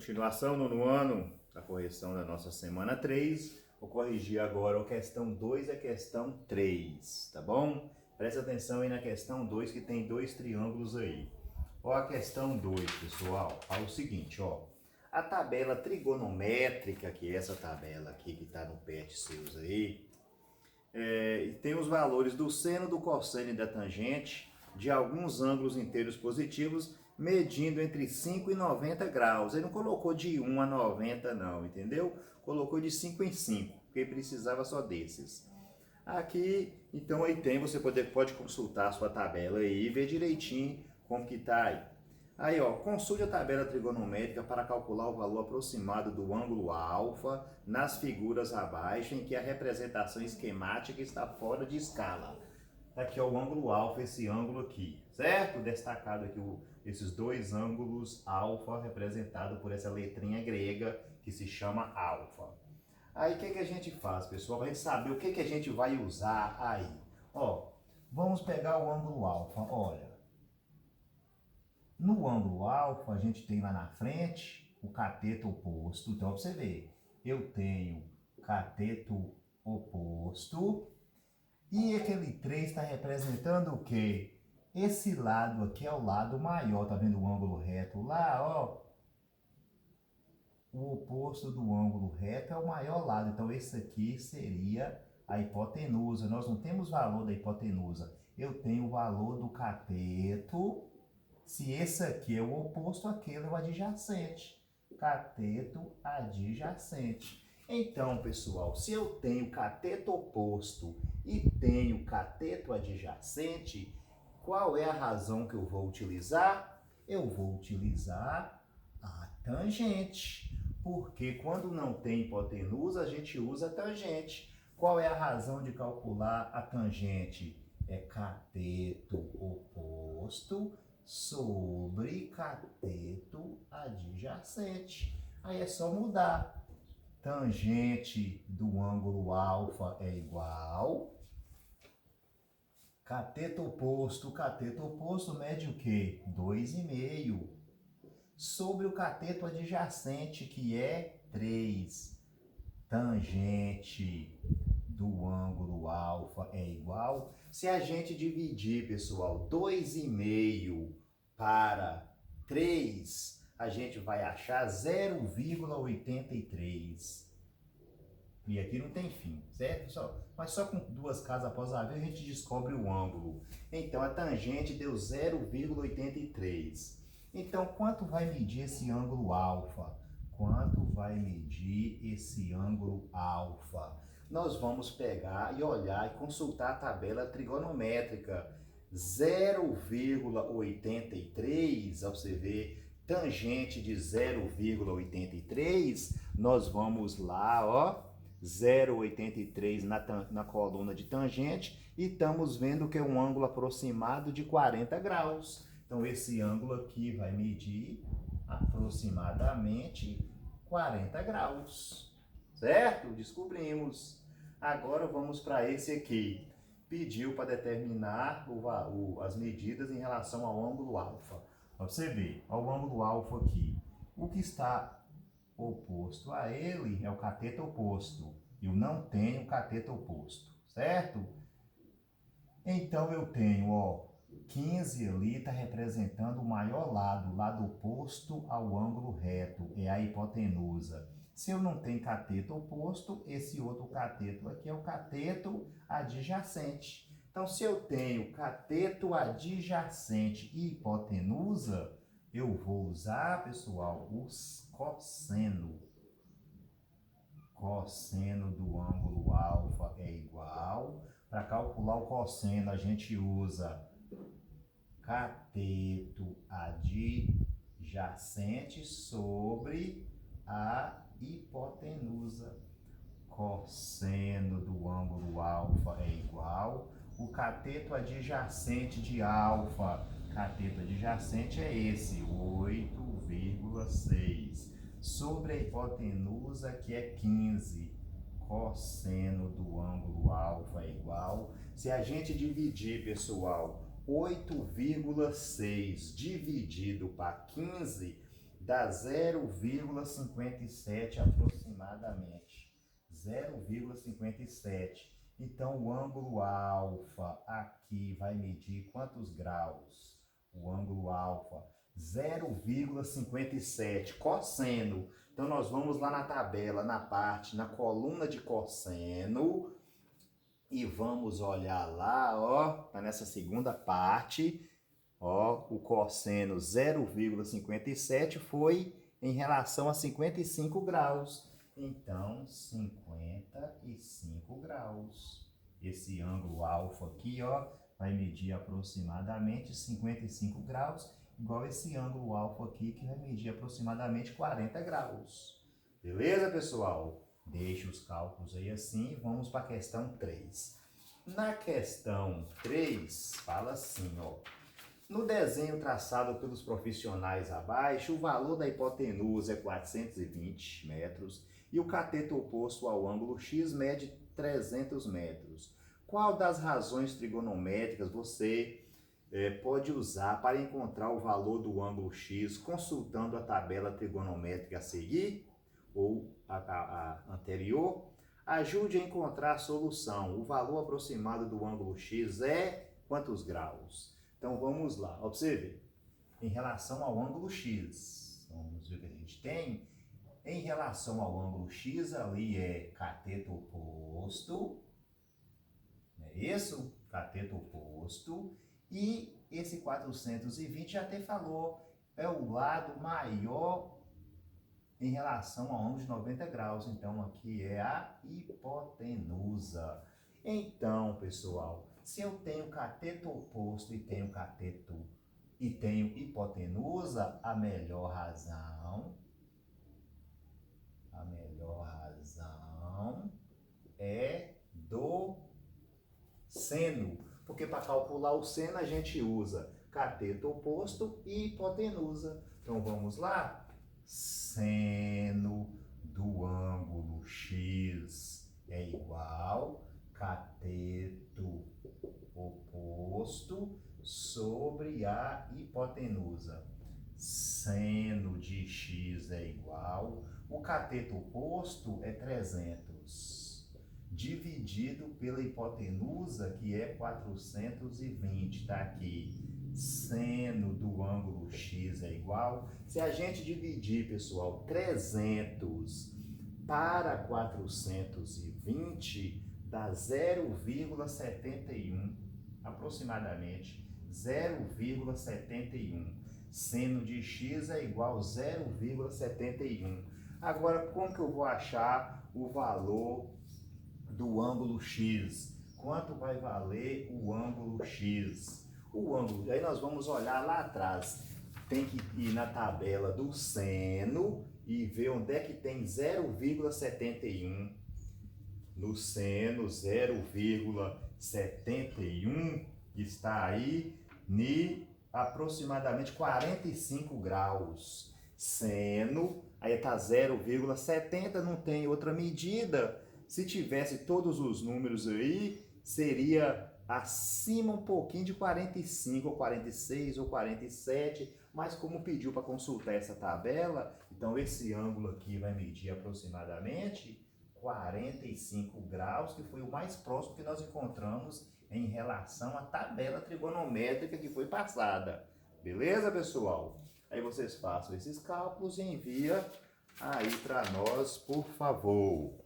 Continuação, nono ano, a correção da nossa semana 3. Vou corrigir agora a questão 2 e a questão 3, tá bom? Presta atenção aí na questão 2, que tem dois triângulos aí. Ó, a questão 2, pessoal, fala o seguinte, ó. A tabela trigonométrica, que é essa tabela aqui que está no PET seus aí, tem os valores do seno, do cosseno e da tangente de alguns ângulos inteiros positivos, medindo entre 5 e 90 graus. Ele não colocou de 1 a 90 não, entendeu? Colocou de 5 em 5, porque precisava só desses. Aqui, então aí tem, você pode consultar a sua tabela aí e ver direitinho como que tá aí. Aí, ó, consulte a tabela trigonométrica para calcular o valor aproximado do ângulo alfa nas figuras abaixo, em que a representação esquemática está fora de escala. Tá aqui, ó, o ângulo alfa, esse ângulo aqui, certo? Destacado aqui esses dois ângulos alfa, representado por essa letrinha grega que se chama alfa. Aí, o que a gente faz, pessoal? Para a gente saber o que a gente vai usar aí. Ó, vamos pegar o ângulo alfa, olha. No ângulo alfa, a gente tem lá na frente o cateto oposto. Então, pra você ver, eu tenho cateto oposto. E aquele 3 está representando o quê? Esse lado aqui é o lado maior, tá vendo o ângulo reto lá, ó? O oposto do ângulo reto é o maior lado. Então, esse aqui seria a hipotenusa. Nós não temos valor da hipotenusa. Eu tenho o valor do cateto. Se esse aqui é o oposto, aquele é o adjacente. Cateto adjacente. Então, pessoal, se eu tenho cateto oposto e tenho cateto adjacente, qual é a razão que eu vou utilizar? Eu vou utilizar a tangente. Porque quando não tem hipotenusa, a gente usa a tangente. Qual é a razão de calcular a tangente? É cateto oposto sobre cateto adjacente. Aí é só mudar. Tangente do ângulo alfa é igual. Cateto oposto mede o quê? 2,5. Sobre o cateto adjacente, que é 3. Tangente do ângulo alfa é igual. Se a gente dividir, pessoal, 2,5 para 3, a gente vai achar 0,83. E aqui não tem fim, certo? Mas só com duas casas após a vez a gente descobre o ângulo. Então, a tangente deu 0,83. Então, quanto vai medir esse ângulo alfa? Quanto vai medir esse ângulo alfa? Nós vamos pegar e olhar e consultar a tabela trigonométrica. 0,83, ao você ver, tangente de 0,83, nós vamos lá, ó, 0,83 na coluna de tangente e estamos vendo que é um ângulo aproximado de 40 graus. Então, esse ângulo aqui vai medir aproximadamente 40 graus, certo? Descobrimos. Agora vamos para esse aqui. Pediu para determinar as medidas em relação ao ângulo alfa. Para você ver, ao ângulo alfa aqui, o que está oposto a ele é o cateto oposto. Eu não tenho cateto oposto, certo? Então eu tenho, ó, 15 ali está representando o maior lado, o lado oposto ao ângulo reto, é a hipotenusa. Se eu não tenho cateto oposto, esse outro cateto aqui é o cateto adjacente. Então, se eu tenho cateto adjacente e hipotenusa, eu vou usar, pessoal, os cosseno. Cosseno do ângulo alfa é igual. Para calcular o cosseno, a gente usa cateto adjacente sobre a hipotenusa. Cosseno do ângulo alfa é igual. O cateto adjacente de alfa, cateto adjacente é esse, 8,6. Sobre a hipotenusa, que é 15. Cosseno do ângulo alfa é igual. Se a gente dividir, pessoal, 8,6 dividido para 15, dá 0,57 aproximadamente. 0,57. Então, o ângulo alfa aqui vai medir quantos graus? O ângulo alfa, 0,57, cosseno. Então, nós vamos lá na tabela, na coluna de cosseno, e vamos olhar lá, ó, tá nessa segunda parte, ó, o cosseno 0,57 foi em relação a 55 graus. Então, 55 graus. Esse ângulo alfa aqui, ó, vai medir aproximadamente 55 graus, igual esse ângulo alfa aqui, que vai medir aproximadamente 40 graus. Beleza, pessoal? Deixe os cálculos aí assim e vamos para a questão 3. Na questão 3, fala assim, ó. No desenho traçado pelos profissionais abaixo, o valor da hipotenusa é 420 metros e o cateto oposto ao ângulo X mede 300 metros. Qual das razões trigonométricas você pode usar para encontrar o valor do ângulo X consultando a tabela trigonométrica a seguir ou a anterior? Ajude a encontrar a solução. O valor aproximado do ângulo X é quantos graus? Então vamos lá, observe. Em relação ao ângulo X, vamos ver o que a gente tem. Em relação ao ângulo X, ali é cateto oposto, não é isso? Cateto oposto. E esse 420 já até falou, é o lado maior em relação ao ângulo de 90 graus. Então aqui é a hipotenusa. Então, pessoal, se eu tenho cateto oposto e tenho hipotenusa, a melhor razão é do seno. Porque para calcular o seno a gente usa cateto oposto e hipotenusa. Então vamos lá? Seno do ângulo X é igual cateto oposto sobre a hipotenusa. Seno de X é igual, o cateto oposto é 300, dividido pela hipotenusa, que é 420, está aqui. Seno do ângulo X é igual. Se a gente dividir, pessoal, 300 para 420, dá 0,71, aproximadamente 0,71. Seno de X é igual a 0,71. Agora, como que eu vou achar o valor do ângulo X? Quanto vai valer o ângulo X? O ângulo, aí nós vamos olhar lá atrás. Tem que ir na tabela do seno e ver onde é que tem 0,71. No seno, 0,71 está aí aproximadamente 45 graus. Seno, aí está 0,70, não tem outra medida. Se tivesse todos os números aí, seria acima um pouquinho de 45, ou 46, ou 47, mas como pediu para consultar essa tabela, então esse ângulo aqui vai medir aproximadamente 45 graus, que foi o mais próximo que nós encontramos em relação à tabela trigonométrica que foi passada. Beleza, pessoal? Aí vocês façam esses cálculos e envia aí para nós, por favor.